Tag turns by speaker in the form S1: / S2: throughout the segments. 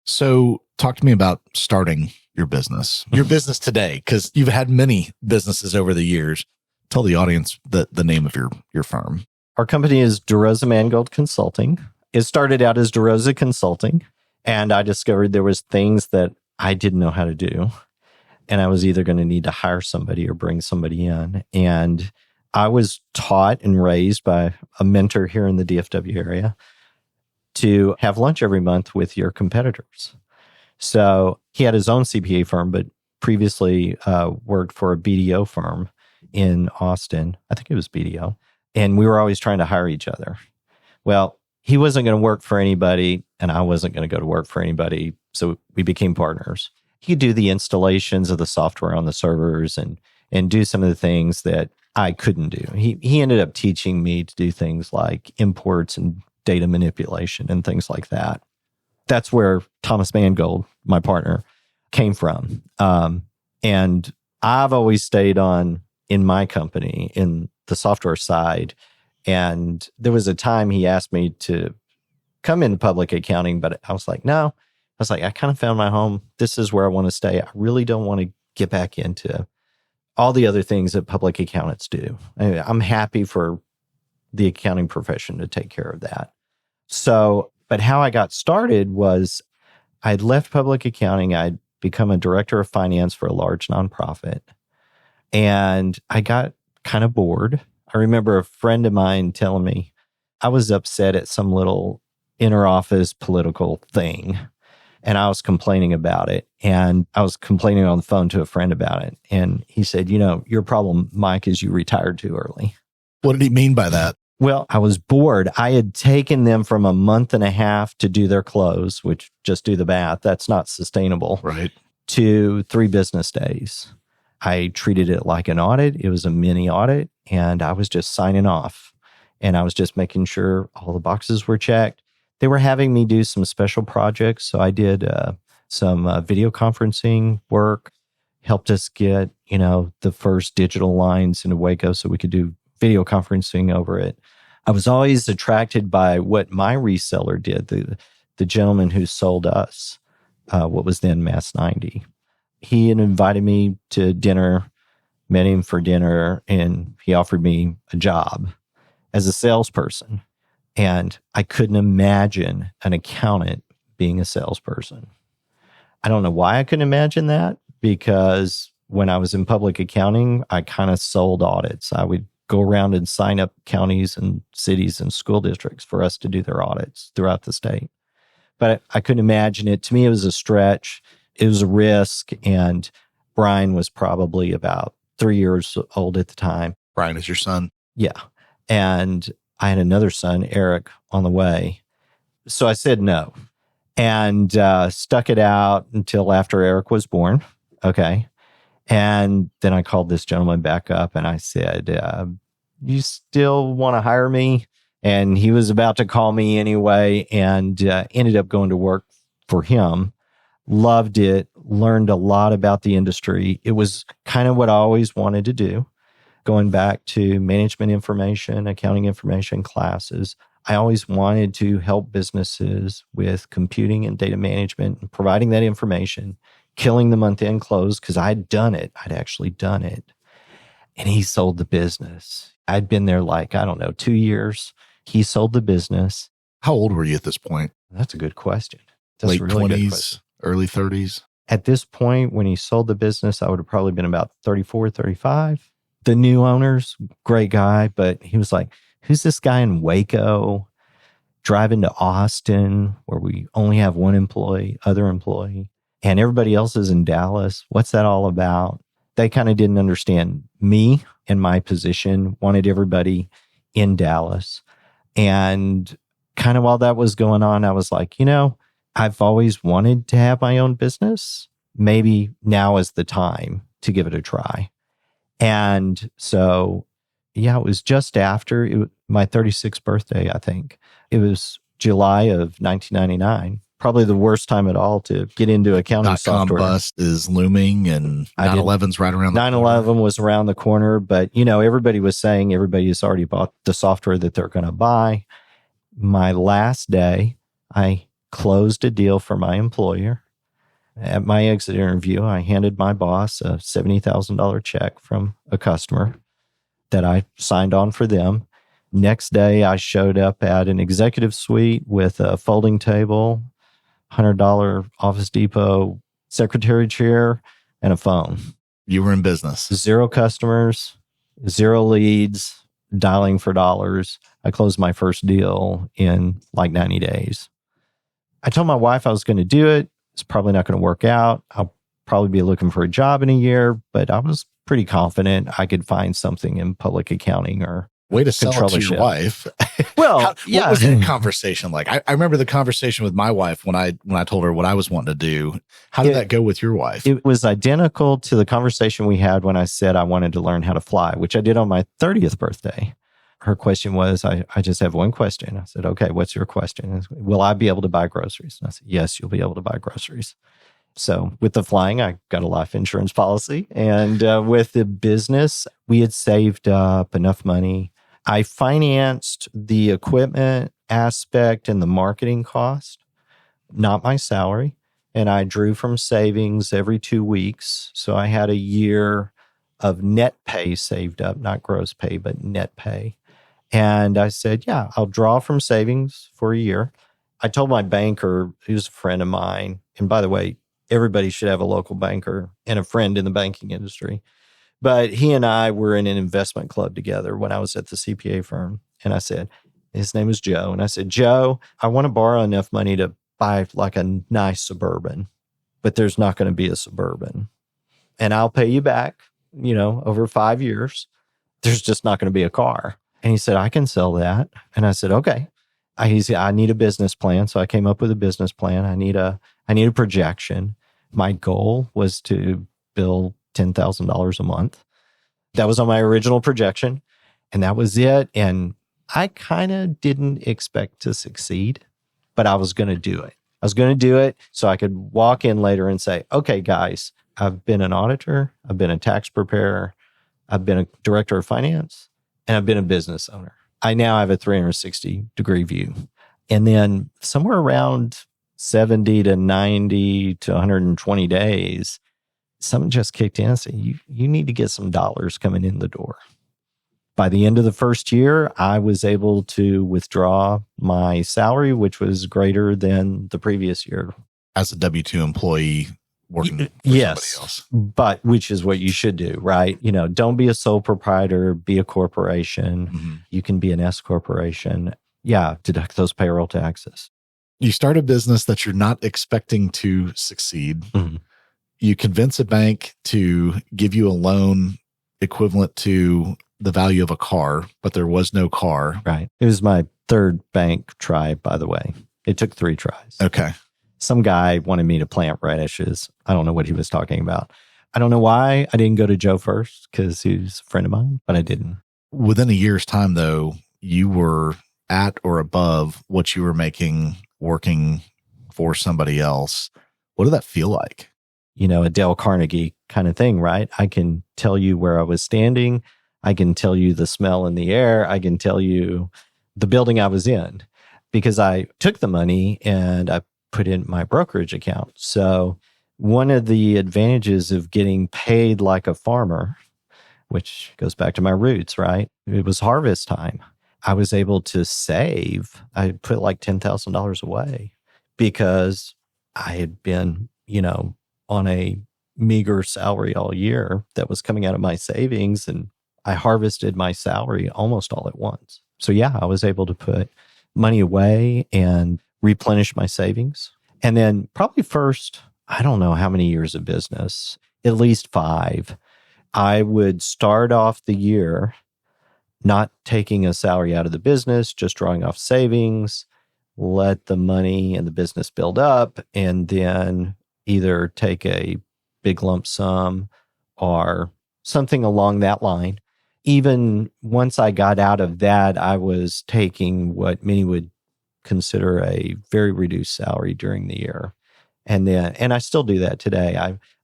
S1: So talk to me about starting your business today, because you've had many businesses over the years. Tell the audience the name of your firm.
S2: Our company is DeRosa Mangold Consulting. It started out as DeRosa Consulting, and I discovered there was things that I didn't know how to do. And I was either going to need to hire somebody or bring somebody in. And I was taught and raised by a mentor here in the DFW area to have lunch every month with your competitors. So he had his own CPA firm, but previously worked for a BDO firm in Austin. I think it was BDO. And we were always trying to hire each other. Well, he wasn't going to work for anybody, and I wasn't going to go to work for anybody. So we became partners. He could do the installations of the software on the servers and do some of the things that I couldn't do. He ended up teaching me to do things like imports and data manipulation and things like that. That's where Thomas Mangold, my partner, came from. And I've always stayed on in my company in the software side. And there was a time he asked me to come into public accounting, but I was like, no. I was like, I kind of found my home. This is where I want to stay. I really don't want to get back into all the other things that public accountants do. I'm happy for the accounting profession to take care of that. So, but how I got started was I'd left public accounting. I'd become a director of finance for a large nonprofit. And I got kind of bored. I remember a friend of mine telling me I was upset at some little inter-office political thing. And I was complaining about it. And I was complaining on the phone to a friend about it. And he said, your problem, Mike, is you retired too early.
S1: What did he mean by that?
S2: Well, I was bored. I had taken them from a month and a half to do their close, which just do the math. That's not sustainable.
S1: Right.
S2: To 3 business days. I treated it like an audit. It was a mini audit. And I was just signing off. And I was just making sure all the boxes were checked. They were having me do some special projects. So I did some video conferencing work, helped us get, the first digital lines into Waco so we could do video conferencing over it. I was always attracted by what my reseller did, the gentleman who sold us what was then Mass 90. He had invited me to dinner, met him for dinner, and he offered me a job as a salesperson. And I couldn't imagine an accountant being a salesperson. I don't know why I couldn't imagine that, because when I was in public accounting, I kind of sold audits. I would go around and sign up counties and cities and school districts for us to do their audits throughout the state. But I couldn't imagine it. To me, it was a stretch. It was a risk. And Brian was probably about 3 years old at the time.
S1: Brian is your son?
S2: Yeah. And I had another son, Eric, on the way. So I said no and stuck it out until after Eric was born. Okay. And then I called this gentleman back up and I said, you still want to hire me? And he was about to call me anyway, and ended up going to work for him. Loved it, learned a lot about the industry. It was kind of what I always wanted to do. Going back to management information, accounting information classes, I always wanted to help businesses with computing and data management and providing that information, killing the month-end close, because I'd done it. I'd actually done it. And he sold the business. I'd been there 2 years. He sold the business.
S1: How old were you at this point?
S2: That's a good question. That's
S1: Late
S2: a really
S1: 20s,
S2: good question.
S1: Early 30s?
S2: At this point, when he sold the business, I would have probably been about 34, 35. The new owners, great guy, but he was like, who's this guy in Waco driving to Austin where we only have one other employee, and everybody else is in Dallas? What's that all about? They kind of didn't understand me and my position, wanted everybody in Dallas. And kind of while that was going on, I was like, I've always wanted to have my own business. Maybe now is the time to give it a try. And so, it was just after my 36th birthday, I think. It was July of 1999. Probably the worst time at all to get into accounting software.
S1: bust is looming and 9/11's right around the corner.
S2: 9/11 was around the corner, but everybody was saying everybody's already bought the software that they're going to buy. My last day, I closed a deal for my employer. At my exit interview, I handed my boss a $70,000 check from a customer that I signed on for them. Next day, I showed up at an executive suite with a folding table, $100 Office Depot secretary chair, and a phone.
S1: You were in business.
S2: 0 customers, 0 leads, dialing for dollars. I closed my first deal in like 90 days. I told my wife I was going to do it. It's probably not going to work out. I'll probably be looking for a job in a year, but I was pretty confident I could find something in public accounting or
S1: way to sell it to your wife.
S2: Well,
S1: what was that conversation like? I remember the conversation with my wife when I told her what I was wanting to do. How did that go with your wife?
S2: It was identical to the conversation we had when I said I wanted to learn how to fly, which I did on my 30th birthday. Her question was, I just have one question. I said, okay, what's your question? Will I be able to buy groceries? And I said, yes, you'll be able to buy groceries. So with the flying, I got a life insurance policy. And with the business, we had saved up enough money. I financed the equipment aspect and the marketing cost, not my salary. And I drew from savings every 2 weeks. So I had a year of net pay saved up, not gross pay, but net pay. And I said, yeah, I'll draw from savings for a year. I told my banker, who's a friend of mine, and by the way, everybody should have a local banker and a friend in the banking industry. But he and I were in an investment club together when I was at the CPA firm. And I said, his name was Joe. And I said, Joe, I want to borrow enough money to buy like a nice Suburban, but there's not going to be a Suburban. And I'll pay you back, over 5 years. There's just not going to be a car. And he said, I can sell that. And I said, okay. He said, I need a business plan. So I came up with a business plan. I need a projection. My goal was to bill $10,000 a month. That was on my original projection. And that was it. And I kind of didn't expect to succeed, but I was going to do it. I was going to do it so I could walk in later and say, okay, guys, I've been an auditor. I've been a tax preparer. I've been a director of finance, and I've been a business owner. I now have a 360-degree view. And then somewhere around 70 to 90 to 120 days, something just kicked in and said, you need to get some dollars coming in the door. By the end of the first year, I was able to withdraw my salary, which was greater than the previous year.
S1: As a W-2 employee working for
S2: yes,
S1: somebody else.
S2: But which is what you should do, right? Don't be a sole proprietor, be a corporation.
S1: Mm-hmm.
S2: You can be an S corporation. Yeah, deduct those payroll taxes.
S1: You start a business that you're not expecting to succeed.
S2: Mm-hmm.
S1: You convince a bank to give you a loan equivalent to the value of a car, but there was no car.
S2: Right. It was my third bank try, by the way. It took 3 tries.
S1: Okay.
S2: Some guy wanted me to plant radishes. I don't know what he was talking about. I don't know why I didn't go to Joe first, because he's a friend of mine, but I didn't.
S1: Within a year's time, though, you were at or above what you were making working for somebody else. What did that feel like?
S2: A Dale Carnegie kind of thing, right? I can tell you where I was standing. I can tell you the smell in the air. I can tell you the building I was in, because I took the money and I put in my brokerage account. So one of the advantages of getting paid like a farmer, which goes back to my roots, right? It was harvest time. I was able to save. I put like $10,000 away because I had been, on a meager salary all year that was coming out of my savings, and I harvested my salary almost all at once. So yeah, I was able to put money away and replenish my savings. And then probably first, I don't know how many years of business, at least 5, I would start off the year not taking a salary out of the business, just drawing off savings, let the money and the business build up, and then either take a big lump sum or something along that line. Even once I got out of that, I was taking what many would consider a very reduced salary during the year. And I still do that today.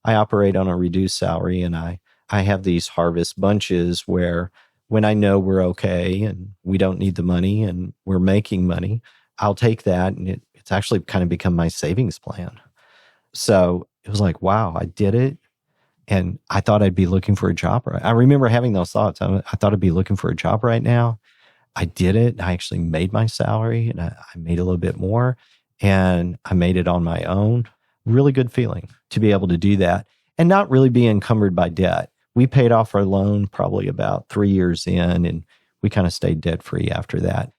S2: I operate on a reduced salary, and I have these harvest bunches where when I know we're okay and we don't need the money and we're making money, I'll take that, and It's actually kind of become my savings plan. So it was like, wow, I did it. And I thought I'd be looking for a job. I remember having those thoughts. I thought I'd be looking for a job right now. I did it. I actually made my salary, and I made a little bit more, and I made it on my own. Really good feeling to be able to do that and not really be encumbered by debt. We paid off our loan probably about 3 years in, and we kind of stayed debt free after that.